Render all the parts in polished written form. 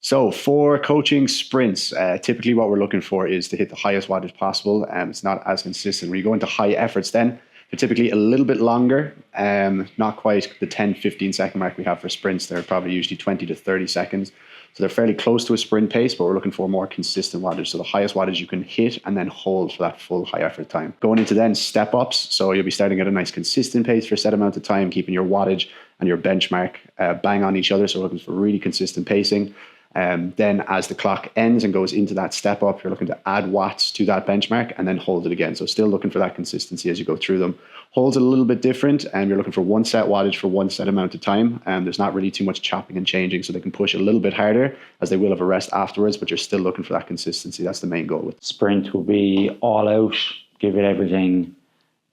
So for coaching sprints, typically what we're looking for is to hit the highest wattage possible. It's not as consistent. When you go into high efforts then, they're typically a little bit longer, not quite the 10, 15 second mark we have for sprints. They're probably usually 20 to 30 seconds. So they're fairly close to a sprint pace, but we're looking for more consistent wattage. So the highest wattage you can hit and then hold for that full high effort time. Going into then step ups. So you'll be starting at a nice consistent pace for a set amount of time, keeping your wattage and your benchmark bang on each other. So we're looking for really consistent pacing. Then as the clock ends and goes into that step up, you're looking to add watts to that benchmark and then hold it again. So still looking for that consistency as you go through them. Holds a little bit different, and you're looking for one set wattage for one set amount of time. There's not really too much chopping and changing, so they can push a little bit harder as they will have a rest afterwards, but you're still looking for that consistency. That's the main goal with sprint will be all out, give it everything,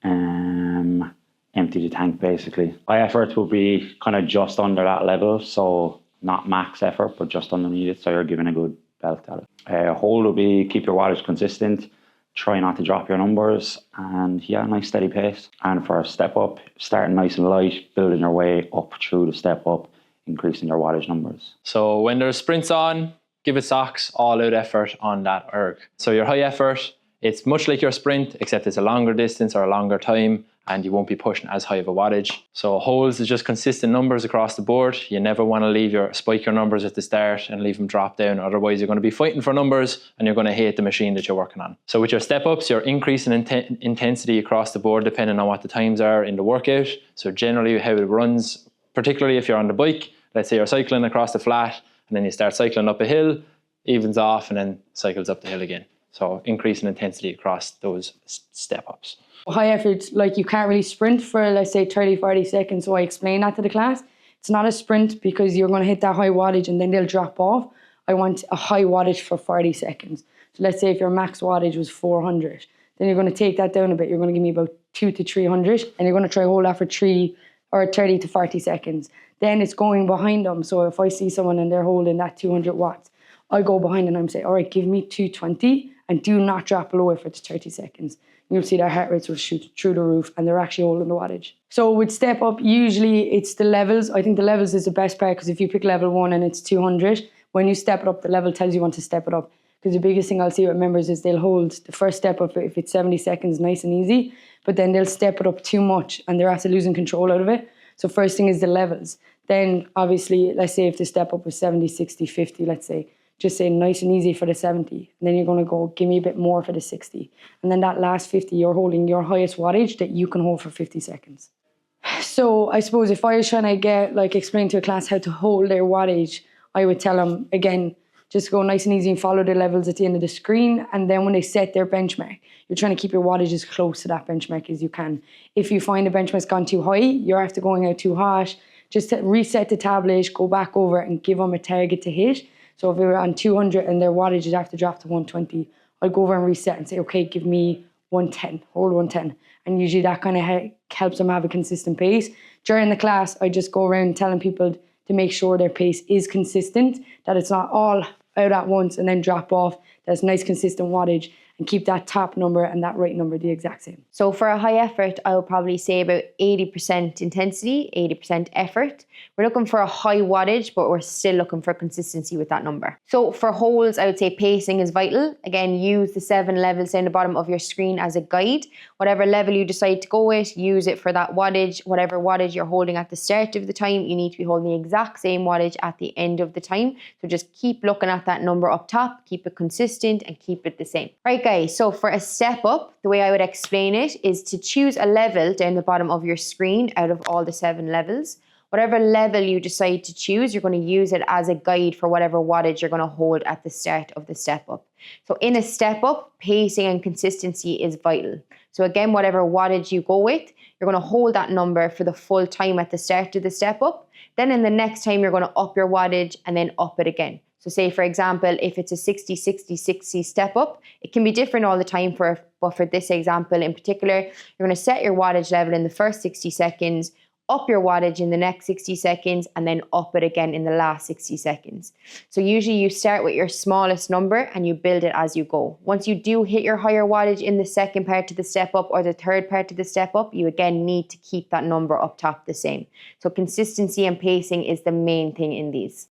empty the tank basically. High effort will be kind of just under that level, so not max effort, but just underneath it, so you're giving a good belt at it. Hold will be keep your wattage consistent, try not to drop your numbers, and yeah, nice steady pace. And for a step up, starting nice and light, building your way up through the step up, increasing your wattage numbers. So when there's sprints on, give it socks, all out effort on that erg. So your high effort, it's much like your sprint, except it's a longer distance or a longer time, and you won't be pushing as high of a wattage. So holds is just consistent numbers across the board. You never want to spike your numbers at the start and leave them drop down. Otherwise, you're going to be fighting for numbers and you're going to hate the machine that you're working on. So with your step ups, you're increasing intensity across the board depending on what the times are in the workout. So generally how it runs, particularly if you're on the bike, let's say you're cycling across the flat and then you start cycling up a hill, evens off and then cycles up the hill again. So increasing intensity across those step ups. High effort, like you can't really sprint for, let's say, 30, 40 seconds. So I explain that to the class. It's not a sprint because you're going to hit that high wattage and then they'll drop off. I want a high wattage for 40 seconds. So let's say if your max wattage was 400, then you're going to take that down a bit. You're going to give me about 200 to 300 and you're going to try hold that for 30 to 40 seconds. Then it's going behind them. So if I see someone and they're holding that 200 watts, I go behind and I'm saying, all right, give me 220 and do not drop below it for 30 seconds. You'll see their heart rates will shoot through the roof and they're actually holding the wattage. So with step up, usually it's the levels. I think the levels is the best part because if you pick level 1 and it's 200, when you step it up, the level tells you when to step it up. Because the biggest thing I'll see with members is they'll hold the first step up if it's 70 seconds, nice and easy, but then they'll step it up too much and they're actually losing control out of it. So first thing is the levels. Then obviously, let's say if the step up was 70, 60, 50, let's say, just say nice and easy for the 70. And then you're going to go, give me a bit more for the 60. And then that last 50, you're holding your highest wattage that you can hold for 50 seconds. So I suppose if I was trying to explain to a class how to hold their wattage, I would tell them, again, just go nice and easy and follow the levels at the end of the screen. And then when they set their benchmark, you're trying to keep your wattage as close to that benchmark as you can. If you find the benchmark's gone too high, you're after going out too hot, just to reset the tablet, go back over and give them a target to hit. So if they were on 200 and their wattage is after drop to 120, I'd go over and reset and say, okay, give me 110, hold 110. And usually that kind of helps them have a consistent pace. During the class, I just go around telling people to make sure their pace is consistent, that it's not all out at once and then drop off. That's nice, consistent wattage, and keep that top number and that right number the exact same. So for a high effort, I would probably say about 80% intensity, 80% effort. We're looking for a high wattage, but we're still looking for consistency with that number. So for holds, I would say pacing is vital. Again, use the 7 levels down the bottom of your screen as a guide. Whatever level you decide to go with, use it for that wattage. Whatever wattage you're holding at the start of the time, you need to be holding the exact same wattage at the end of the time. So just keep looking at that number up top, keep it consistent and keep it the same. Right guys, so for a step up, the way I would explain it is to choose a level down the bottom of your screen out of all the 7 levels. Whatever level you decide to choose, you're going to use it as a guide for whatever wattage you're going to hold at the start of the step up. So in a step up, pacing and consistency is vital. So again, whatever wattage you go with, you're going to hold that number for the full time at the start of the step up. Then in the next time, you're going to up your wattage and then up it again. So say, for example, if it's a 60, 60, 60 step up, it can be different all the time, but for this example in particular, you're going to set your wattage level in the first 60 seconds, up your wattage in the next 60 seconds, and then up it again in the last 60 seconds. So usually you start with your smallest number and you build it as you go. Once you do hit your higher wattage in the second part of the step up or the third part of the step up, you again need to keep that number up top the same. So consistency and pacing is the main thing in these.